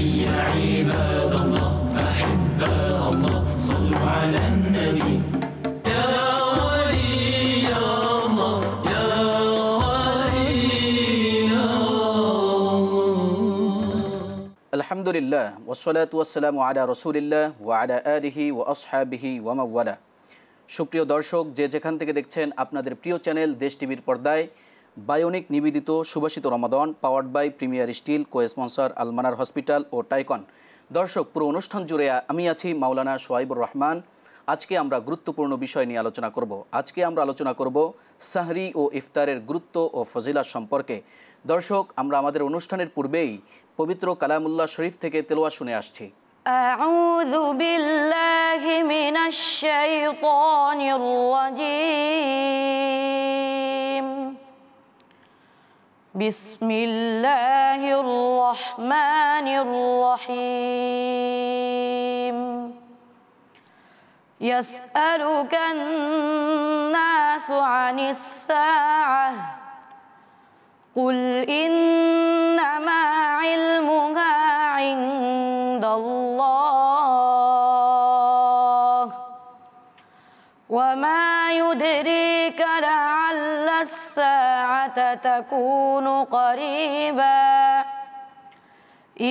هيا عباد الله أحباء الله صلوا على النبي يا ولي الله يا خليل الله আলহামদুলিল্লাহ ওয়াসসালাতু ওয়াসসালামু আলা রাসূলিল্লাহ ওয়া আলা আলিহি ওয়া আসহাবিহি ওয়া মাওয়ালা। সুপ্রিয় দর্শক, যে যেখান থেকে দেখছেন আপনাদের প্রিয় চ্যানেল দেশ টিভির পর্দায় বায়োনিক নিবেদিত সুবাসিত রমাদান powered by premier steel, co sponsor Almanar hospital ও টাইকন। দর্শক, পুরো অনুষ্ঠান জুড়ে আমি আছি মাওলানা সোহাইবুর রহমান। আজকে আমরা গুরুত্বপূর্ণ বিষয় নিয়ে আলোচনা করব। আজকে আমরা আলোচনা করব সাহরি ও ইফতারের গুরুত্ব ও ফজিলাত সম্পর্কে। দর্শক, আমরা আমাদের অনুষ্ঠানের পূর্বেই পবিত্র কালামুল্লাহ শরীফ থেকে তেলাওয়াত শুনে আসছি। আউযু বিল্লাহি মিনাশ শাইতানির রাজীম। বিসমিল্লাহির রহমানির রহিম। ইয়াসআলুকান নাসু আনিস সাআহ قل إنما علمها عند الله وما يدريك لعل الساعة تكون قريبا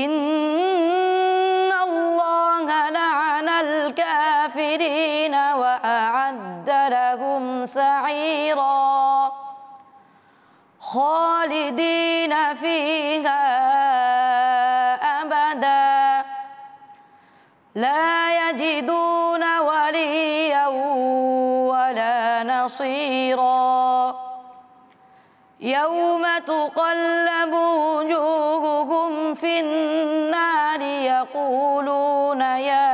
إن الله لعن الكافرين وأعد لهم سعيرا خالدين فيها أبدا لا يجدون وليا ولا نصيرا يوم تقلب وجوههم في النار يقولون يا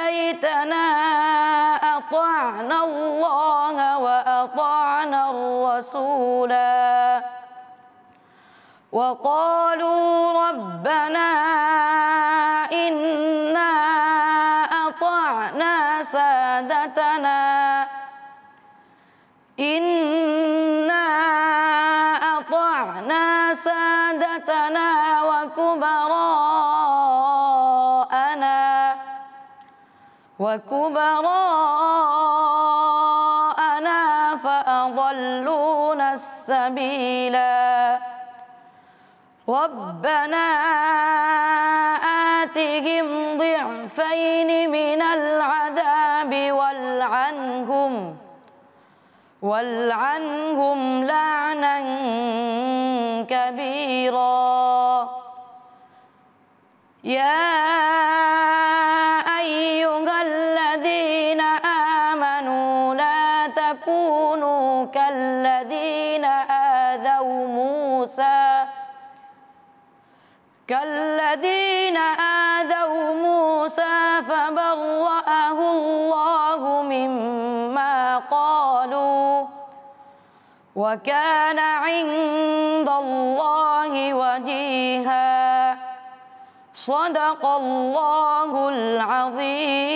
ليتنا أطعنا الله وأطعنا الرسولا وقالوا ربنا إنا أطعنا سادتنا وكبراءنا فأضلونا السبيلا ربنا آتهم ضعفين من العذاب والعنهم لعنا كبيرا يا أيها الذين آمنوا لا تكونوا كالذين آذوا موسى فبرأه الله مما قالوا وكان عند الله وجيها صدق الله العظيم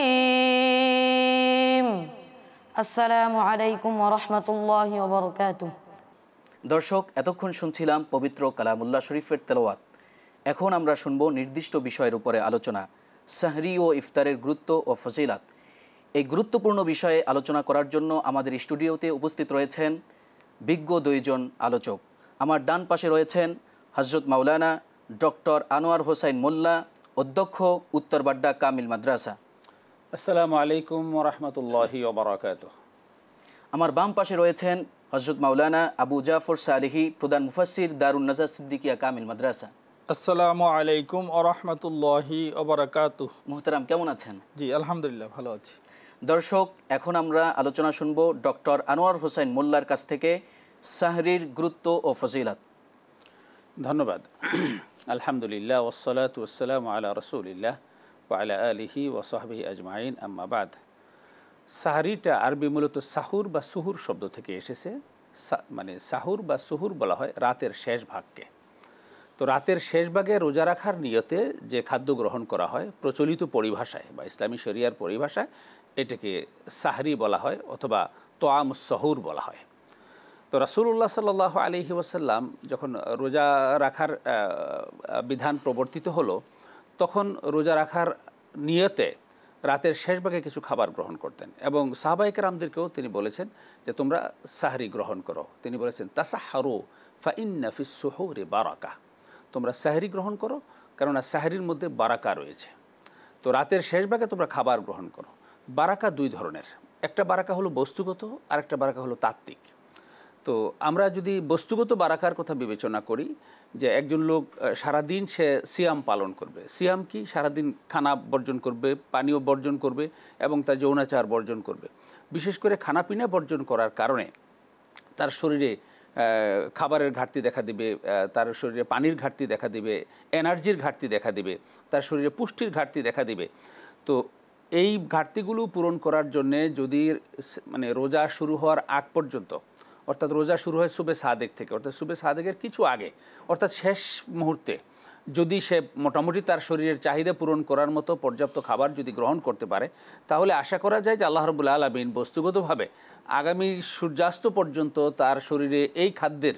السلام عليكم ورحمة الله وبركاته। দর্শক, এতক্ষণ শুনছিলাম পবিত্র কালামুল্লাহ শরীফের তেলাওয়াত। এখন আমরা শুনব নির্দিষ্ট বিষয়ের উপরে আলোচনা, সাহরি ও ইফতারের গুরুত্ব ও ফজিলাত। এই গুরুত্বপূর্ণ বিষয়ে আলোচনা করার জন্য আমাদের স্টুডিওতে উপস্থিত রয়েছেন বিজ্ঞ দুইজন আলোচক। আমার ডান পাশে রয়েছেন হযরত মাওলানা ডক্টর আনোয়ার হোসাইন মোল্লা, অধ্যক্ষ উত্তরবাড্ডা কামিল মাদ্রাসা। আসসালামু আলাইকুম ওয়া রাহমাতুল্লাহি ওয়া বারাকাতুহু। আমার বাম পাশে রয়েছেন হযরত মাওলানা আবু জাফর সালেহি, প্রধান মুফাসসির দারুন নাজাত সিদ্দিকিয়া কামিল মাদ্রাসা। আসসালামু আলাইকুম ওয়া রাহমাতুল্লাহি ওয়া বারাকাতুহু। মুহতারাম, কেমন আছেন? জি আলহামদুলিল্লাহ, ভালো আছি। দর্শক, এখন আমরা আলোচনা শুনব ডক্টর আনোয়ার হোসাইন মোল্লার কাছ থেকে সাহরির গুরুত্ব ও ফজিলাত। ধন্যবাদ। আলহামদুলিল্লাহ ওয়াসসালাতু ওয়াসসালামু আলা রাসূলিল্লাহ ওয়া আলা আলিহি ওয়া সাহবিহি আজমাইন, আম্মা বাদ। সাহরিটা আরবি মূলত সাহুর বা সুহুর শব্দ থেকে এসেছে। মানে সাহুর বা সুহুর বলা হয় রাতের শেষ ভাগকে। তো রাতের শেষ ভাগে রোজা রাখার নিয়তে যে খাদ্য গ্রহণ করা হয়, প্রচলিত পরিভাষায় বা ইসলামী শরিয়ার পরিভাষায় এটাকে সাহরি বলা হয় অথবা তোয়ামুস সহুর বলা হয়। তো রাসূলুল্লাহ সাল্লাল্লাহু আলাইহি ওয়াসাল্লাম যখন রোজা রাখার বিধান প্রবর্তিত হলো, তখন রোজা রাখার নিয়তে রাতের শেষ ভাগে কিছু খাবার গ্রহণ করতেন এবং সাহাবায়ে কেরামদেরকেও তিনি বলেছেন যে তোমরা সাহরি গ্রহণ করো। তিনি বলেছেন তাসাহহারু ফা ইন্না ফিস সুহুরি বারাকা, তোমরা সাহরি গ্রহণ করো, কেননা সাহরির মধ্যে বারাকা রয়েছে। তো রাতের শেষ ভাগে তোমরা খাবার গ্রহণ করো। বারাকা দুই ধরনের, একটা বারাকা হলো বস্তুগত, আর একটা বারাকা হলো তাত্ত্বিক। তো আমরা যদি বস্তুগত বারাকার কথা বিবেচনা করি, যে একজন লোক সারাদিন সে সিয়াম পালন করবে। সিয়াম কি? সারাদিন খানা বর্জন করবে, পানীয় বর্জন করবে এবং তার যৌনাচার বর্জন করবে। বিশেষ করে খানাপিনা বর্জন করার কারণে তার শরীরে খাবারের ঘাটতি দেখা দিবে, তার শরীরে পানির ঘাটতি দেখা দিবে, এনার্জির ঘাটতি দেখা দিবে, তার শরীরে পুষ্টির ঘাটতি দেখা দিবে। তো এই ঘাটতিগুলো পূরণ করার জন্যে যদি মানে রোজা শুরু হওয়ার আগ পর্যন্ত, অর্থাৎ রোজা শুরু হয় সুবে সাদেক থেকে, অর্থাৎ সুবে সাদেকের কিছু আগে, অর্থাৎ শেষ মুহূর্তে যদি সে মোটামুটি তার শরীরের চাহিদা পূরণ করার মতো পর্যাপ্ত খাবার যদি গ্রহণ করতে পারে, তাহলে আশা করা যায় যে আল্লাহ রাব্বুল আলামিন বস্তুগতভাবে আগামী সূর্যাস্ত পর্যন্ত তার শরীরে এই খাদ্যের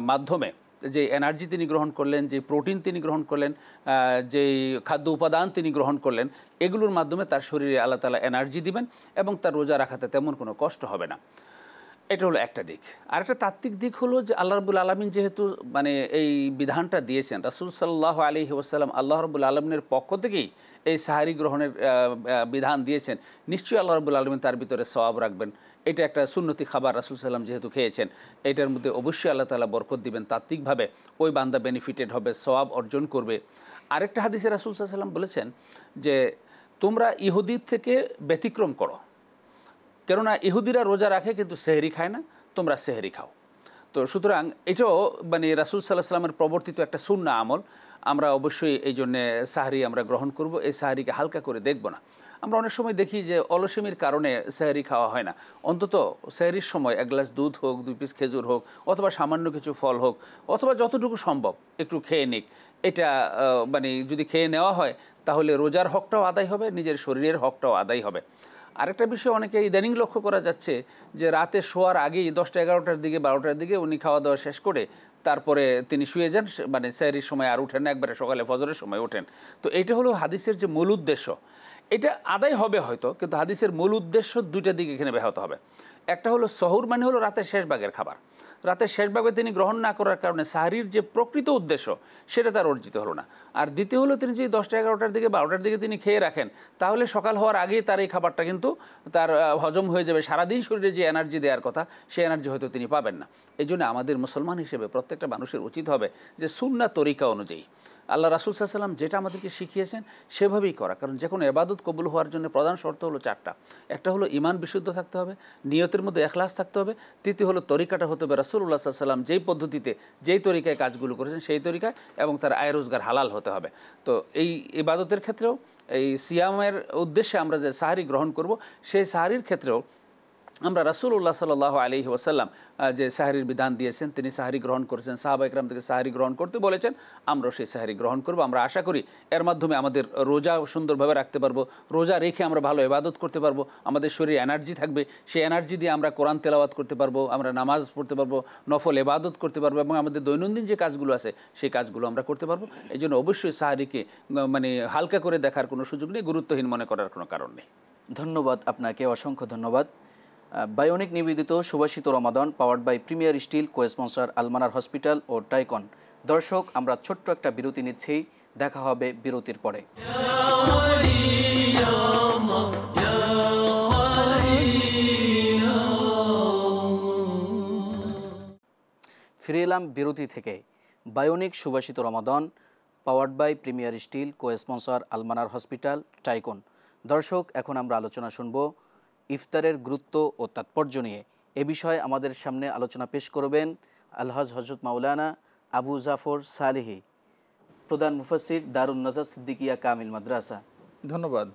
মাধ্যমে যে এনার্জি তিনি গ্রহণ করলেন, যে প্রোটিন তিনি গ্রহণ করলেন, যেই খাদ্য উপাদান তিনি গ্রহণ করলেন, এগুলোর মাধ্যমে তার শরীরে আল্লাহ তাআলা এনার্জি দিবেন এবং তার রোজা রাখাতে তেমন কোনো কষ্ট হবে না। এটা হলো একটা দিক। আর একটা তাত্ত্বিক দিক হলো যে আল্লাহ রাব্বুল আলামিন যেহেতু মানে এই বিধানটা দিয়েছেন, রাসূল সাল্লাল্লাহু আলাইহি ওয়াসাল্লাম আল্লাহ রাব্বুল আলামিনের পক্ষ থেকেই এই সাহারি গ্রহণের বিধান দিয়েছেন, নিশ্চয়ই আল্লাহ রাব্বুল আলামিন তার ভিতরে সওয়াব রাখবেন। এটা একটা সুন্নতি খাবার, রাসূল সাল্লাম যেহেতু খেয়েছেন, এটার মধ্যে অবশ্যই আল্লাহ তাআলা বরকত দিবেন, তাত্ত্বিকভাবে ওই বান্দা বেনিফিটেড হবে, সওয়াব অর্জন করবে। আরেকটা হাদিসে রাসূল সাল্লাল্লাহু আলাইহি ওয়াসাল্লাম বলেছেন যে তোমরা ইহুদির থেকে ব্যতিক্রম করো, কেননা ইহুদিরা রোজা রাখে কিন্তু সেহরি খায় না, তোমরা সেহরি খাও। তো সুতরাং এটাও মানে রাসূল সাল্লাল্লাহু আলাইহি ওয়াসাল্লামের প্রবর্তিত একটা সুন্নাহ আমল। আমরা অবশ্যই এই জন্যে সাহরি আমরা গ্রহণ করব, এই সাহরিকে হালকা করে দেখব না। আমরা অনেক সময় দেখি যে অলসেমির কারণে সেহরি খাওয়া হয় না। অন্তত সেহরির সময় এক গ্লাস দুধ হোক, 2 পিস খেজুর হোক, অথবা সামান্য কিছু ফল হোক, অথবা যতটুকু সম্ভব একটু খেয়ে নিক। এটা মানে যদি খেয়ে নেওয়া হয় তাহলে রোজার হকটাও আদায় হবে, নিজের শরীরের হকটাও আদায় হবে। আরেকটা বিষয় অনেকে ইদানিং লক্ষ্য করা যাচ্ছে যে রাতে শোয়ার আগেই 10টা 11টার দিকে 12টার দিকে উনি খাওয়া দাওয়া শেষ করে তারপরে তিনি শুয়ে যান, মানে সেহরির সময় আর উঠেন না, একবারে সকালে ফজরের সময় ওঠেন। তো এটা হলো হাদিসের যে মূল উদ্দেশ্য, এটা আদায় হবে হয়তো, কিন্তু হাদিসের মূল উদ্দেশ্য দুইটা দিক এখানে ব্যাহত হবে। একটা হলো সহুর মানে হলো রাতের শেষ ভাগের খাবার, রাতের শেষ ভাগে তিনি গ্রহণ না করার কারণে সাহরির যে প্রকৃত উদ্দেশ্য সেটা তার অর্জিত হলো না। আর দ্বিতীয় হলো তিনি যদি 10টা 11টার দিকে 12টার দিকে তিনি খেয়ে রাখেন, তাহলে সকাল হওয়ার আগেই তার এই খাবারটা কিন্তু তার হজম হয়ে যাবে, সারাদিন শরীরে যে এনার্জি দেওয়ার কথা সেই এনার্জি হয়তো তিনি পাবেন না। এই জন্য আমাদের মুসলমান হিসেবে প্রত্যেকটা মানুষের উচিত হবে যে সুন্নাহ তরিকা অনুযায়ী আল্লাহ রাসূল সাল্লাল্লাহু আলাইহি ওয়াসাল্লাম যেটা আমাদেরকে শিখিয়েছেন সেভাবেই করা। কারণ যে কোনো ইবাদত কবুল হওয়ার জন্য প্রধান শর্ত হলো 4টা। একটা হলো ঈমান বিশুদ্ধ থাকতে হবে, নিয়তের মধ্যে ইখলাস থাকতে হবে, তৃতীয় হলো তরিকাটা হতে হবে রাসূলুল্লাহ সাল্লাল্লাহু আলাইহি ওয়াসাল্লাম যেই পদ্ধতিতে যেই তরিকায় কাজগুলো করেছেন সেই তরিকায়, এবং তার আয় রোজগার হালাল হতে হবে। তো এই ইবাদতের ক্ষেত্রেও এই সিয়ামের উদ্দেশ্যে আমরা যে সাহরি গ্রহণ করব, সেই সাহরির ক্ষেত্রেও আমরা রাসূলুল্লাহ সাল্লাল্লাহু আলাইহি ওয়াসাল্লাম যে সাহরির বিধান দিয়েছেন, তিনি সাহরি গ্রহণ করেছেন, সাহাবায়ে কেরাম থেকে সাহরি গ্রহণ করতে বলেছেন, আমরাও সেই সাহরি গ্রহণ করব। আমরা আশা করি এর মাধ্যমে আমাদের রোজা সুন্দরভাবে রাখতে পারবো, রোজা রেখে আমরা ভালো ইবাদত করতে পারবো, আমাদের শরীরে এনার্জি থাকবে, সেই এনার্জি দিয়ে আমরা কোরআন তেলাওয়াত করতে পারবো, আমরা নামাজ পড়তে পারবো, নফল ইবাদত করতে পারবো, এবং আমাদের দৈনন্দিন যে কাজগুলো আছে সেই কাজগুলো আমরা করতে পারবো। এই জন্য অবশ্যই সাহরিকে মানে হালকা করে দেখার কোনো সুযোগ নেই, গুরুত্বহীন মনে করার কোনো কারণ নেই। ধন্যবাদ আপনাকে, অসংখ্য ধন্যবাদ। বায়োনিক নিবেদিত সুবাসিত রমাদান powered by premier steel, co-sponsor Almanar hospital ও টাইকন। দর্শক, আমরা ছোট্ট একটা বিরতি নিচ্ছি, দেখা হবে বিরতির পরে। ফিরে এলাম বিরতি থেকে। বায়োনিক সুবাসিত রমাদান powered by premier steel, co-sponsor Almanar hospital, tycoon. দর্শক, এখন আমরা আলোচনা শুনব ইফতারের গুরুত্ব ও তাৎপর্য নিয়ে। এ বিষয়ে আমাদের সামনে আলোচনা পেশ করবেন আলহাজ হযরত মাওলানা আবু জাফর সালেহী, প্রধান মুফাসসির দারুন নাজাত সিদ্দিকিয়া কামিল মাদ্রাসা। ধন্যবাদ।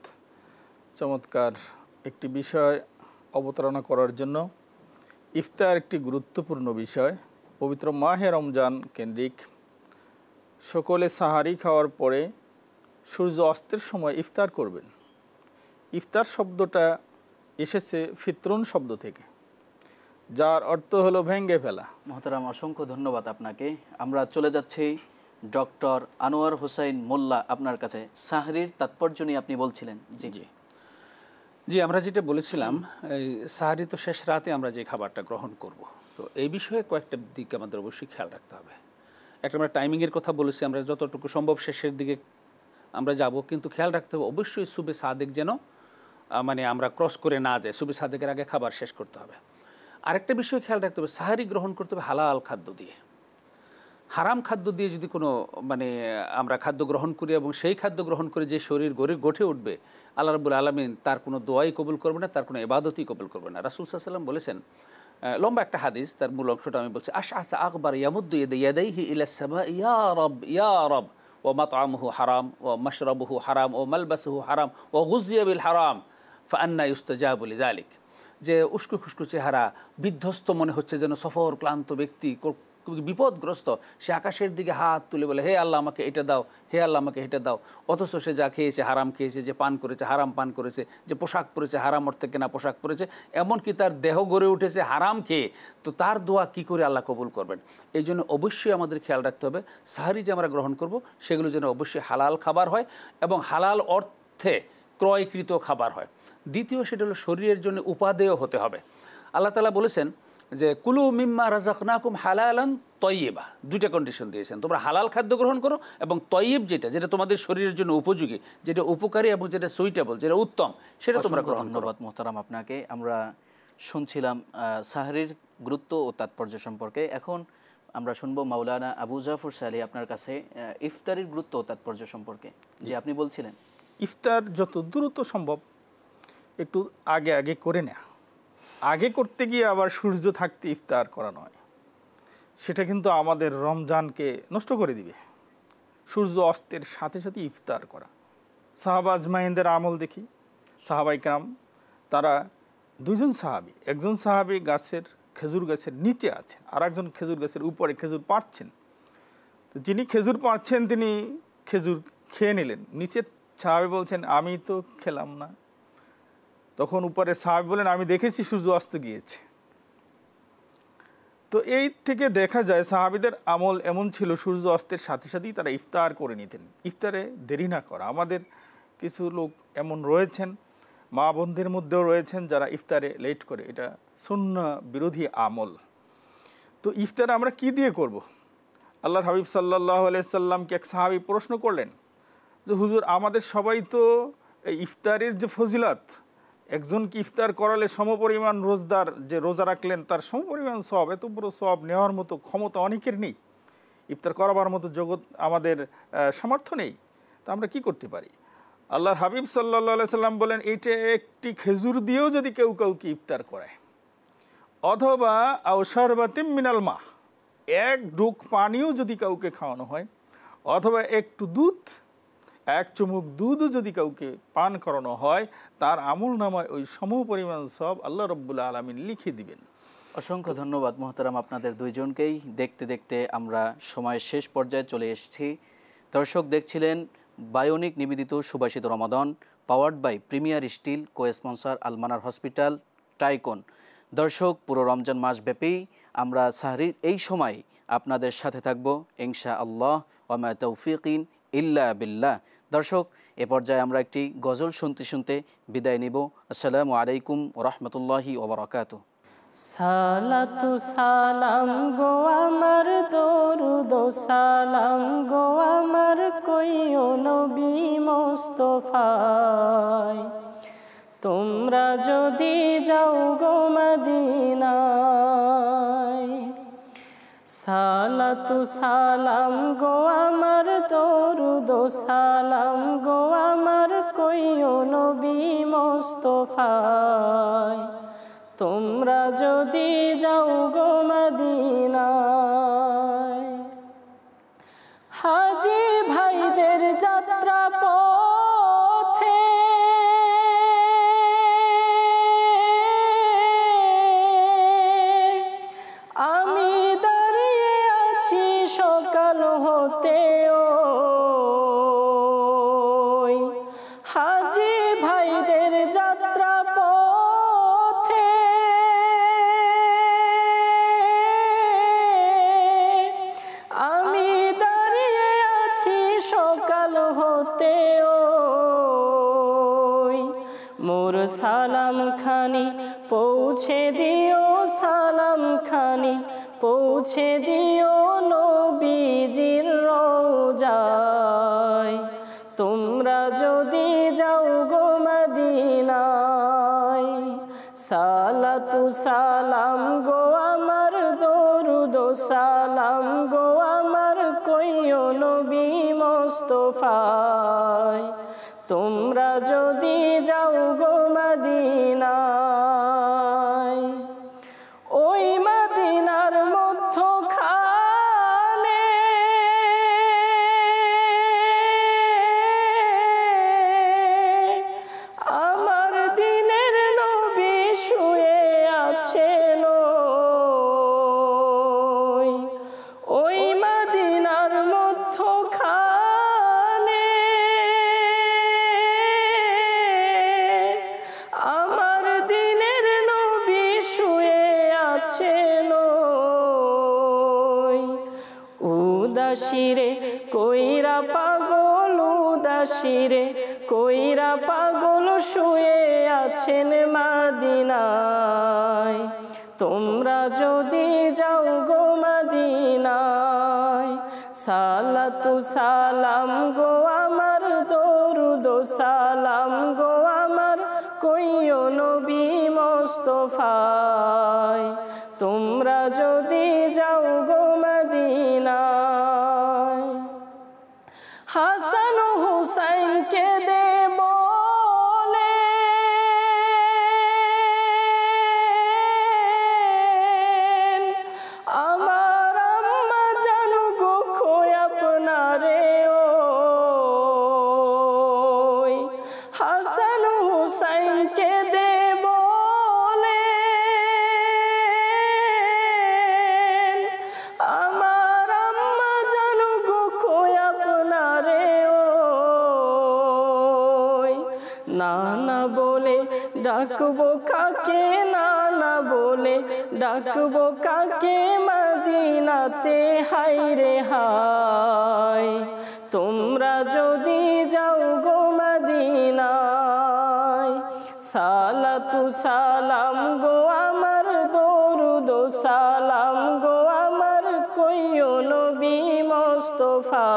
চমৎকার একটি বিষয় অবতারণা করার জন্য। ইফতার একটি গুরুত্বপূর্ণ বিষয়, পবিত্র মাহে রমজান কেন্দ্রিক। সকলে সাহারি খাওয়ার পরে সূর্য অস্তের সময় ইফতার করবেন। ইফতার শব্দটা এসেছে ফিতরুন শব্দ থেকে, যার অর্থ হলো ভেঙে ফেলা। মহতারাম, অসংখ্য ধন্যবাদ আপনাকে। আমরা চলে যাচ্ছি ডক্টর আনোয়ার হোসাইন মোল্লা আপনার কাছে। সাহরির তাৎপর্য নিয়ে আপনি বলছিলেন। জি জি জি, আমরা যেটা বলেছিলাম, এই সাহারি তো শেষ রাতে আমরা যে খাবারটা গ্রহণ করব, তো এই বিষয়ে কয়েকটা দিক আমাদের অবশ্যই খেয়াল রাখতে হবে। একটা আমরা টাইমিংয়ের কথা বলেছি, আমরা যতটুকু সম্ভব শেষের দিকে আমরা যাব, কিন্তু খেয়াল রাখতে হবে অবশ্যই সুবে সাদেক যেন মানে আমরা ক্রস করে না যায়, সুবে সাদেকের আগে খাবার শেষ করতে হবে। আরেকটা বিষয় খেয়াল রাখতে হবে, সাহারি গ্রহণ করতে হবে হালাল খাদ্য দিয়ে। হারাম খাদ্য দিয়ে যদি কোনো মানে আমরা খাদ্য গ্রহণ করি এবং সেই খাদ্য গ্রহণ করে যে শরীর গড়ে উঠবে, আল্লাহ রাব্বুল আলামিন তার কোনো দোয়াই কবুল করবে না, তার কোনো ইবাদতই কবুল করবে না। রাসূল সাল্লাল্লাহু আলাইহি ওয়াসাল্লাম বলেছেন, লম্বা একটা হাদিস, তার মূল অংশটা আমি বলছি। আশআসা আকবার ইয়ামুদ্দু ইয়াদাইহি ইলাস সামা ইয়া রব ওয়া মাতআমুহু হারাম ওয়া মাশরাবুহু হারাম ওয়া মালবাসুহু হারাম ওয়া গুযিয়া বিল হারাম ফাআন্না ইউস্তাজাবু লিযালিক। যে উস্কো খুস্কো চেহারা, বিধ্বস্ত মনে হচ্ছে যেন সফর ক্লান্ত ব্যক্তি, বিপদগ্রস্ত, সে আকাশের দিকে হাত তুলে বলে, হে আল্লাহ আমাকে এটা দাও, হে আল্লাহ আমাকে এটা দাও। অথচ সে যা খেয়েছে হারাম খেয়েছে, যে পান করেছে হারাম পান করেছে, যে পোশাক পরেছে হারাম অর্থে কেনা পোশাক পরেছে, এমনকি তার দেহ গড়ে উঠেছে হারাম খেয়ে, তো তার দোয়া কি করে আল্লাহ কবুল করবেন? এই জন্য অবশ্যই আমাদের খেয়াল রাখতে হবে সাহারি যে আমরা গ্রহণ করব সেগুলো যেন অবশ্যই হালাল খাবার হয় এবং হালাল অর্থে ক্রয়কৃত খাবার হয়। দ্বিতীয়, সেটা হলো শরীরের জন্য উপাদেয় হতে হবে। আল্লাহ তাআলা বলেছেন যে কুলু মিম্মা রাযাকনাকুম হালালান তয়্যিবা, দুইটা কন্ডিশন দিয়েছেন, তোমরা হালাল খাদ্য গ্রহণ করো এবং তয়্যিব যেটা তোমাদের শরীরের জন্য উপযোগী, যেটা উপকারী এবং যেটা সুইটেবল, যেটা উত্তম, সেটা তোমরা গ্রহণ করো। ধন্যবাদ মোহতারাম আপনাকে। আমরা শুনছিলাম সাহরির গুরুত্ব ও তাৎপর্য সম্পর্কে। এখন আমরা শুনবো মাওলানা আবু জাফর সালি আপনার কাছে ইফতারির গুরুত্ব ও তাৎপর্য সম্পর্কে। যে আপনি বলছিলেন ইফতার যত দ্রুত সম্ভব একটু আগে করে নেয়া, আগে করতে গিয়ে আবার সূর্য থাকতে ইফতার করা নয়, সেটা কিন্তু আমাদের রমজানকে নষ্ট করে দিবে। সূর্য অস্তের সাথে সাথে ইফতার করা, সাহাবা আজমাইনদের আমল দেখি, সাহাবাই کرام তারা দুইজন সাহাবী, একজন সাহাবী খেজুর গাছের নিচে আছেন, আর একজন খেজুর গাছের উপরে খেজুর পাড়ছেন। তো যিনি খেজুর পাড়ছেন তিনি খেজুর খেয়ে নিলেন, নিচের সাহাবী বলছেন আমি তো খেলাম না। তখন উপরে সাহাবী বলেন আমি দেখেছি সূর্য অস্ত গিয়েছে। তো এই থেকে দেখা যায় সাহাবীদের আমল এমন ছিল, সূর্য অস্তের সাথে সাথেই তারা ইফতার করে নিতেন। ইফতারে দেরি না করা। আমাদের কিছু লোক এমন রয়েছেন, মা বোনদের মধ্যেও রয়েছেন যারা ইফতারে লেট করে, এটা সুন্নাহ বিরোধী আমল। তো ইফতার আমরা কি দিয়ে করব? আল্লাহর হাবিব সাল্লাল্লাহু আলাইহি সাল্লামকে এক সাহাবী প্রশ্ন করলেন যে হুজুর, আমাদের সবাই তো এই ইফতারের যে ফজিলত, একজনকে ইফতার করালে সমপরিমাণ রোজদার যে রোজা রাখলেন তার সমপরিমাণ সওয়াব, এত বড় সওয়াব নেওয়ার মতো ক্ষমতা অনেকের নেই, ইফতার করাবার মতো জগৎ আমাদের সামর্থ্য নেই, তা আমরা কি করতে পারি? আল্লাহর হাবিব সাল্লাল্লাহু আলাইহি সাল্লাম বলেন এইটা একটি খেজুর দিয়েও যদি কেউ কাউকে ইফতার করায়, অথবা আও শারবাতিম মিনাল মা, এক ঢোক পানিও যদি কাউকে খাওয়ানো হয়, অথবা একটু দুধ, এক চুমুক দুধও যদি কাউকে পান করানো হয়, তার আমল নামায় ওই সমপরিমাণ সওয়াব আল্লাহ রাব্বুল আলামিন লিখে দিবেন। অসংখ্য ধন্যবাদ মোহতারাম আপনাদের দুইজনকেই। দেখতে দেখতে আমরা সময়ের শেষ পর্যায়ে চলে এসেছি। দর্শক দেখছিলেন বায়োনিক নিবেদিত সুবাসিত রমাদান, powered by premier steel, co sponsor Almanar hospital, tycoon. দর্শক, পুরো রমজান মাস ব্যাপী আমরা সাহরির এই সময় আপনাদের সাথে থাকব ইনশাআল্লাহ, ওয়া মা তাওফিকিন ইল্লা বিল্লাহ। দর্শক, এ পর্যায়ে আমরা একটি গজল শুনতে শুনতে বিদায় নিব। আসসালামু আলাইকুম ওয়া রাহমাতুল্লাহি ওয়া বারাকাতুহু। সালাতু সালাম গো আমার দরুদ সালাম গো আমার কইও নবী মুস্তাফায়, তোমরা যদি যাও গো মদিনায়। সালাতু সালাম গো আমার দরুদ সালাম গো আমার কইও নবী মুস্তাফায়, তোমরা যদি যাও গো মদিনায়। হাজী ভাইদের যাত্রা পথে আমি দাঁড়িয়ে আছি সকাল হতে, ওই হাজী ভাইদের যাত্রা পথে পৌঁছে দিও সালাম খানি, পৌঁছে দিও নবীজির রওজায়। তোমরা যদি যাও গো মদিনায়, সালাতু সালাম গো আমার, দরুদ সালাম গো আমার, কইও নবী মোস্তফায়। তোমরা যদি যাও গো মদিনায়, ওই মদিনার মধ্যখানে আমার দিনের নবী শুয়ে আছেন। ওই মদিনার মধ্যখানে আমার দিনের নবী শুয়ে আছেন। উদাসীরে কইরা পাগল, উদাসীরে কইরা পাগল শুয়ে আছেন মদিনায়। তোমরা যদি যাও গো মদিনায়, সালাতু সালাম গো আমার, দরুদ সালাম গো আমার, কইও নবী মোস্তফায়। তোমরা যদি যাও গো মদিনায়, হাসান হুসাইনকে দে বলে আমার আম্মা জানু গো খোয় আপনারে। ওই হাসান হুসাইনকে দে বলে আমার আম্মা জানু গো খোয় আপনারে। ওই নানা বলে ডাকবো কাকে, নানা বলে ডাকবো কাকে, মদিনাতে হাই রে হাই। তোমরা যদি যাও গো মদিনায়, সালাতু সালাম গো আমার, দরুদ সালাম গো আমার, কইও নবী মোস্তফা।